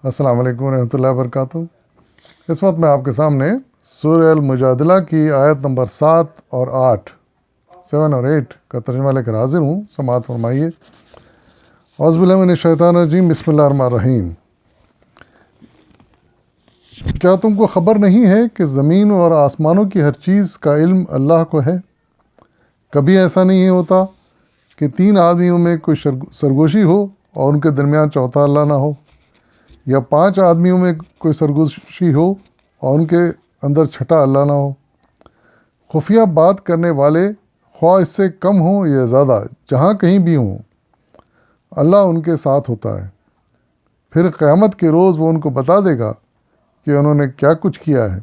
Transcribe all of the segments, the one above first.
السلام علیکم ورحمۃ اللہ وبرکاتہ۔ اس وقت میں آپ کے سامنے سورہ المجادلہ کی آیت نمبر 7 اور 8 کا ترجمہ لے کر حاضر ہوں، سماعت فرمائیے۔ اعوذ باللہ من الشیطان الرجیم، بسم اللہ الرحمن الرحیم۔ کیا تم کو خبر نہیں ہے کہ زمین اور آسمانوں کی ہر چیز کا علم اللہ کو ہے؟ کبھی ایسا نہیں ہوتا کہ 3 آدمیوں میں کوئی سرگوشی ہو اور ان کے درمیان چوتھا اللہ نہ ہو، یا 5 آدمیوں میں کوئی سرگوشی ہو اور ان کے اندر چھٹا اللہ نہ ہو۔ خفیہ بات کرنے والے خواہ اس سے کم ہوں یا زیادہ، جہاں کہیں بھی ہوں، اللہ ان کے ساتھ ہوتا ہے۔ پھر قیامت کے روز وہ ان کو بتا دے گا کہ انہوں نے کیا کچھ کیا ہے۔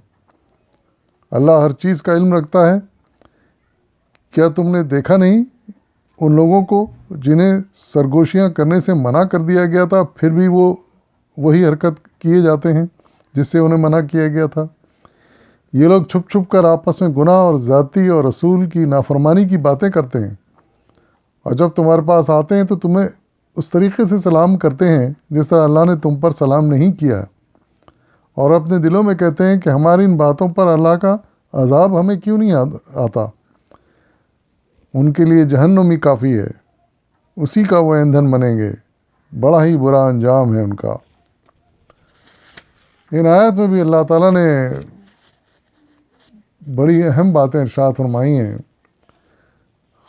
اللہ ہر چیز کا علم رکھتا ہے۔ کیا تم نے دیکھا نہیں ان لوگوں کو جنہیں سرگوشیاں کرنے سے منع کر دیا گیا تھا، پھر بھی وہ وہی حرکت کیے جاتے ہیں جس سے انہیں منع کیا گیا تھا؟ یہ لوگ چھپ چھپ کر آپس میں گناہ اور ذاتی اور رسول کی نافرمانی کی باتیں کرتے ہیں، اور جب تمہارے پاس آتے ہیں تو تمہیں اس طریقے سے سلام کرتے ہیں جس طرح اللہ نے تم پر سلام نہیں کیا، اور اپنے دلوں میں کہتے ہیں کہ ہماری ان باتوں پر اللہ کا عذاب ہمیں کیوں نہیں آتا۔ ان کے لیے جہنم ہی کافی ہے، اسی کا وہ ایندھن بنیں گے، بڑا ہی برا انجام ہے ان کا۔ ان آیت میں بھی اللہ تعالیٰ نے بڑی اہم باتیں ارشاد فرمائی ہیں،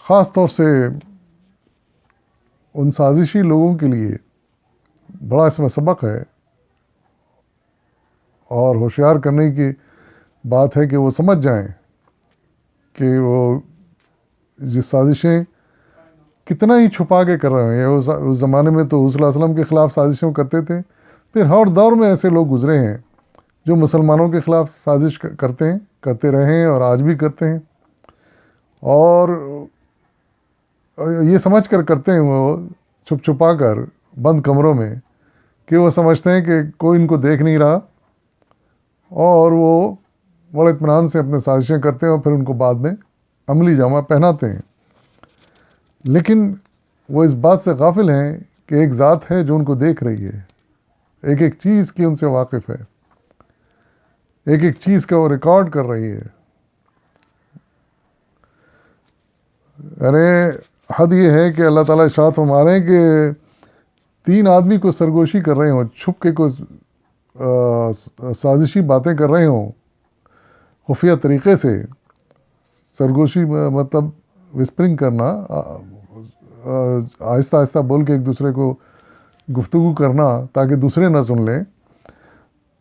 خاص طور سے ان سازشی لوگوں کے لیے بڑا اس میں سبق ہے، اور ہوشیار کرنے کی بات ہے کہ وہ سمجھ جائیں کہ وہ جس سازشیں کتنا ہی چھپا کے کر رہے ہیں۔ اس زمانے میں تو حضور صلی اللہ علیہ وسلم کے خلاف سازشیں کرتے تھے، پھر ہر دور میں ایسے لوگ گزرے ہیں جو مسلمانوں کے خلاف سازش کرتے رہے ہیں اور آج بھی کرتے ہیں، اور یہ سمجھ کر کرتے ہیں وہ چھپ چھپا کر بند کمروں میں، کہ وہ سمجھتے ہیں کہ کوئی ان کو دیکھ نہیں رہا، اور وہ بڑے اطمینان سے اپنے سازشیں کرتے ہیں اور پھر ان کو بعد میں عملی جامہ پہناتے ہیں۔ لیکن وہ اس بات سے غافل ہیں کہ ایک ذات ہے جو ان کو دیکھ رہی ہے، ایک ایک چیز کی ان سے واقف ہے، ایک ایک چیز کا وہ ریکارڈ کر رہی ہے۔ ارے حد یہ ہے کہ اللہ تعالیٰ ارشاد فرما رہے ہیں کہ 3 آدمی کو سرگوشی کر رہے ہوں، چھپ کے کوئی سازشی باتیں کر رہے ہوں، خفیہ طریقے سے سرگوشی، مطلب وسپرنگ کرنا، آہستہ آہستہ بول کے ایک دوسرے کو گفتگو کرنا تاکہ دوسرے نہ سن لیں۔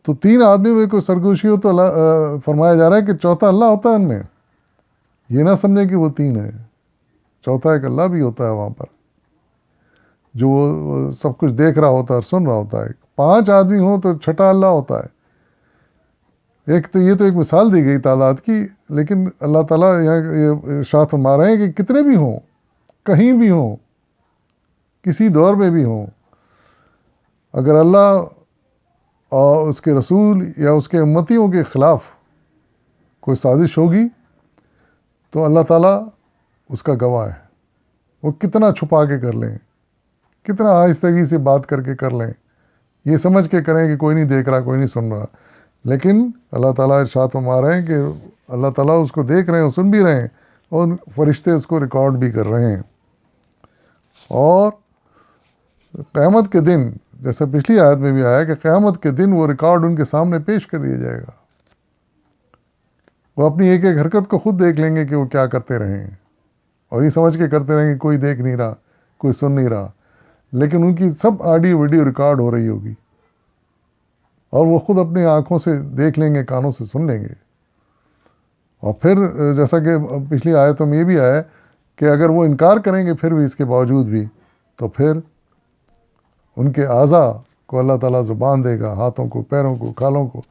تو 3 آدمی میں کوئی سرگوشی ہو تو اللہ فرمایا جا رہا ہے کہ چوتھا اللہ ہوتا ہے ان میں، یہ نہ سمجھیں کہ وہ 3 ہے، چوتھا ایک اللہ بھی ہوتا ہے وہاں پر، جو وہ سب کچھ دیکھ رہا ہوتا ہے اور سن رہا ہوتا ہے۔ 5 آدمی ہوں تو چھٹا اللہ ہوتا ہے۔ یہ تو ایک مثال دی گئی تعداد کی، لیکن اللہ تعالیٰ یہاں یہ ارشاد فرما رہے ہیں کہ کتنے بھی ہوں، کہیں بھی ہوں، کسی دور میں بھی ہوں، اگر اللہ اور اس کے رسول یا اس کے امتیوں کے خلاف کوئی سازش ہوگی تو اللہ تعالیٰ اس کا گواہ ہے۔ وہ کتنا چھپا کے کر لیں، کتنا آہستگی سے بات کر کے کر لیں، یہ سمجھ کے کریں کہ کوئی نہیں دیکھ رہا، کوئی نہیں سن رہا، لیکن اللہ تعالیٰ ارشاد فرما رہے ہیں کہ اللہ تعالیٰ اس کو دیکھ رہے ہیں، سن بھی رہے ہیں، اور فرشتے اس کو ریکارڈ بھی کر رہے ہیں۔ اور قیامت کے دن، جیسا پچھلی آیت میں بھی آیا کہ قیامت کے دن وہ ریکارڈ ان کے سامنے پیش کر دیا جائے گا۔ وہ اپنی ایک ایک حرکت کو خود دیکھ لیں گے کہ وہ کیا کرتے رہے ہیں، اور یہ سمجھ کے کرتے رہیں گے کوئی دیکھ نہیں رہا، کوئی سن نہیں رہا، لیکن ان کی سب آڈیو ویڈیو ریکارڈ ہو رہی ہوگی، اور وہ خود اپنی آنکھوں سے دیکھ لیں گے، کانوں سے سن لیں گے۔ اور پھر جیسا کہ پچھلی آیتوں میں یہ بھی آیا کہ اگر وہ انکار کریں گے پھر بھی، اس کے باوجود بھی، تو پھر ان کے اعضاء کو اللہ تعالیٰ زبان دے گا، ہاتھوں کو، پیروں کو، کھالوں کو،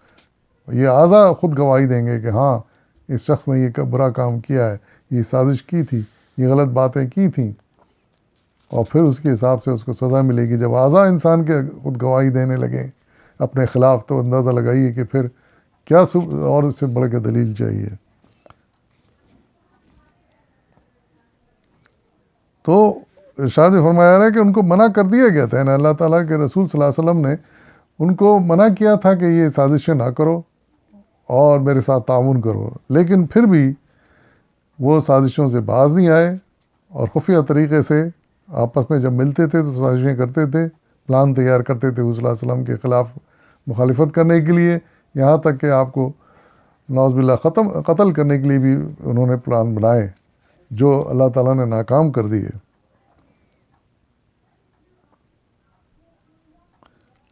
یہ اعضاء خود گواہی دیں گے کہ ہاں اس شخص نے یہ برا کام کیا ہے، یہ سازش کی تھی، یہ غلط باتیں کی تھیں، اور پھر اس کے حساب سے اس کو سزا ملے گی۔ جب اعضاء انسان کے خود گواہی دینے لگیں اپنے خلاف تو اندازہ لگائیے کہ پھر کیا اور اس سے بڑھ کے دلیل چاہیے۔ تو ارشاد فرمایا ہے کہ ان کو منع کر دیا گیا تھا، یعنی اللہ تعالیٰ کے رسول صلی اللہ علیہ وسلم نے ان کو منع کیا تھا کہ یہ سازشیں نہ کرو اور میرے ساتھ تعاون کرو، لیکن پھر بھی وہ سازشوں سے باز نہیں آئے اور خفیہ طریقے سے آپس میں جب ملتے تھے تو سازشیں کرتے تھے، پلان تیار کرتے تھے حضور صلی اللہ علیہ وسلم کے خلاف مخالفت کرنے کے لیے، یہاں تک کہ آپ کو نعوذ باللہ قتل کرنے کے لیے بھی انہوں نے پلان بنائے جو اللہ تعالیٰ نے ناکام کر دیے۔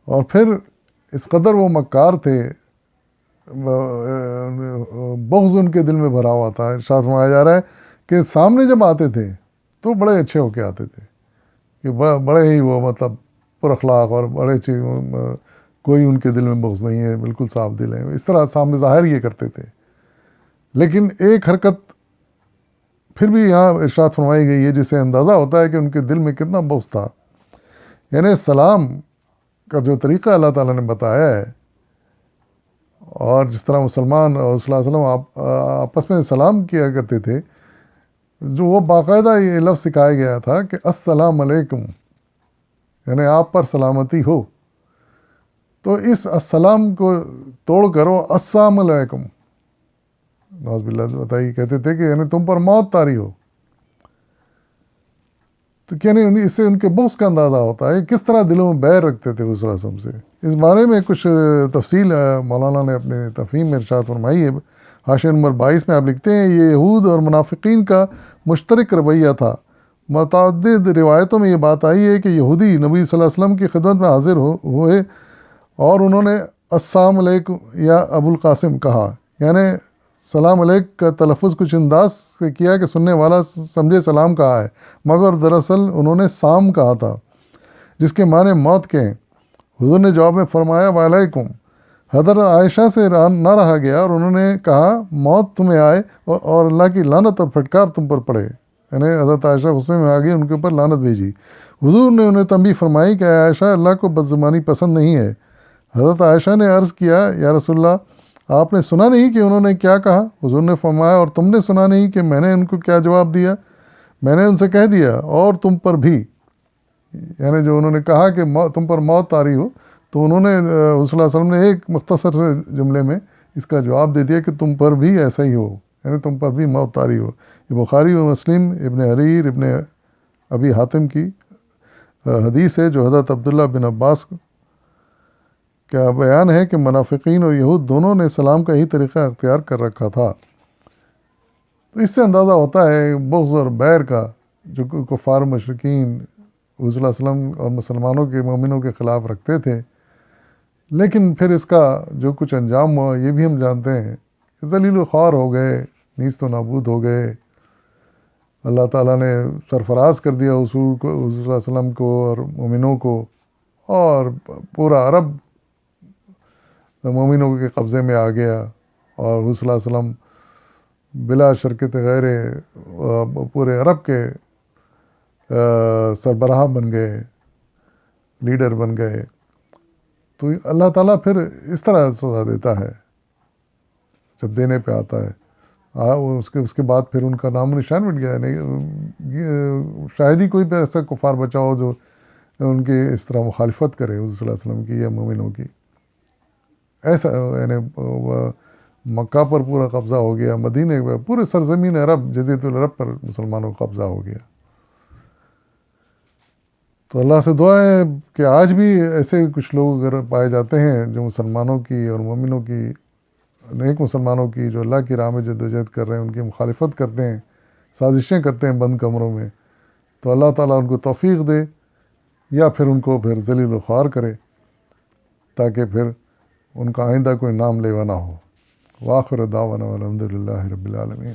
اور پھر اس قدر وہ مکار تھے، بغض ان کے دل میں بھرا ہوا تھا۔ ارشاد فرمایا جا رہا ہے کہ سامنے جب آتے تھے تو بڑے اچھے ہو کے آتے تھے، کہ بڑے ہی وہ مطلب پر اخلاق اور بڑے اچھے، کوئی ان کے دل میں بغض نہیں ہے، بالکل صاف دل ہیں، اس طرح سامنے ظاہر یہ کرتے تھے۔ لیکن ایک حرکت پھر بھی یہاں ارشاد فرمائی گئی ہے جس سے اندازہ ہوتا ہے کہ ان کے دل میں کتنا بغض تھا، یعنی سلام کا جو طریقہ اللہ تعالیٰ نے بتایا ہے، اور جس طرح مسلمان اور صلی اللہ علیہ وسلم آپس میں سلام کیا کرتے تھے، جو وہ باقاعدہ یہ لفظ سکھایا گیا تھا کہ السلام علیکم، یعنی آپ پر سلامتی ہو، تو اس السلام کو توڑ کر وہ السلام علیکم نعوذ باللہ بتائیے کہتے تھے کہ یعنی تم پر موت طاری ہو۔ تو یعنی اس سے ان کے بغض کا اندازہ ہوتا ہے کس طرح دلوں میں بیر رکھتے تھے اس رسم سے۔ اس بارے میں کچھ تفصیل مولانا نے اپنے تفہیم میں ارشاد فرمائی ہے۔ حاشیہ نمبر 22 میں آپ لکھتے ہیں، یہ یہود اور منافقین کا مشترک رویہ تھا۔ متعدد روایتوں میں یہ بات آئی ہے کہ یہودی نبی صلی اللہ علیہ وسلم کی خدمت میں حاضر ہوئے اور انہوں نے السلام علیکم یا ابو القاسم کہا، یعنی سلام علیک کا تلفظ کچھ انداز سے کیا کہ سننے والا سمجھے سلام کہا ہے، مگر دراصل انہوں نے سام کہا تھا جس کے معنی موت کے ہیں۔ حضور نے جواب میں فرمایا وعلیکم۔ حضرت عائشہ سے نہ رہا گیا اور انہوں نے کہا موت تمہیں آئے اور اللہ کی لعنت اور پھٹکار تم پر پڑے، یعنی حضرت عائشہ غصے میں آ گئی، ان کے اوپر لعنت بھیجی۔ حضور نے انہیں تنبیہ فرمائی کہ عائشہ اللہ کو بدزبانی پسند نہیں ہے۔ حضرت عائشہ نے عرض کیا یا رسول اللہ، آپ نے سنا نہیں کہ انہوں نے کیا کہا؟ حضور نے فرمایا اور تم نے سنا نہیں کہ میں نے ان کو کیا جواب دیا؟ میں نے ان سے کہہ دیا اور تم پر بھی، یعنی جو انہوں نے کہا کہ تم پر موت طاری ہو، تو انہوں نے صلی اللہ علیہ وسلم نے ایک مختصر سے جملے میں اس کا جواب دے دیا کہ تم پر بھی ایسا ہی ہو، یعنی تم پر بھی موت طاری ہو۔ یہ بخاری و مسلم، ابن حریر، ابن ابی حاتم کی حدیث ہے جو حضرت عبداللہ بن عباس کا بیان ہے کہ منافقین اور یہود دونوں نے سلام کا ہی طریقہ اختیار کر رکھا تھا۔ تو اس سے اندازہ ہوتا ہے بغض اور بیر کا جو کفار مشرکین حضور صلی اللہ علیہ وسلم اور مسلمانوں کے مومنوں کے خلاف رکھتے تھے۔ لیکن پھر اس کا جو کچھ انجام ہوا یہ بھی ہم جانتے ہیں کہ ذلیل و خوار ہو گئے، نیست و نابود ہو گئے۔ اللہ تعالیٰ نے سرفراز کر دیا حضور کو، حضور صلی اللہ علیہ وسلم کو اور مومنوں کو، اور پورا عرب مومنوں کے قبضے میں آ گیا، اور حضور صلی اللہ علیہ وسلم بلا شرکت غیر پورے عرب کے سربراہ بن گئے، لیڈر بن گئے۔ تو اللہ تعالیٰ پھر اس طرح سزا دیتا ہے جب دینے پہ آتا ہے۔ اس کے بعد پھر ان کا نام و نشان مٹ گیا، نہیں شاید ہی کوئی پھر ایسا کفار بچا ہو جو ان کی اس طرح مخالفت کرے حضور صلی اللہ علیہ وسلم کی یا مومنوں کی۔ ایسا یعنی مکہ پر پورا قبضہ ہو گیا، مدینے پر، پورے سرزمین عرب، جزیرۃ العرب پر مسلمانوں کا قبضہ ہو گیا۔ تو اللہ سے دعا ہے کہ آج بھی ایسے کچھ لوگ اگر پائے جاتے ہیں جو مسلمانوں کی اور مومنوں کی، نیک مسلمانوں کی جو اللہ کی راہ میں جدوجہد کر رہے ہیں، ان کی مخالفت کرتے ہیں، سازشیں کرتے ہیں بند کمروں میں، تو اللہ تعالیٰ ان کو توفیق دے یا پھر ان کو پھر ذلیل و خوار کرے تاکہ پھر ان کا آئندہ کوئی نام لیوا نہ ہو۔ وآخر دعوانا الحمد للہ رب العالمین۔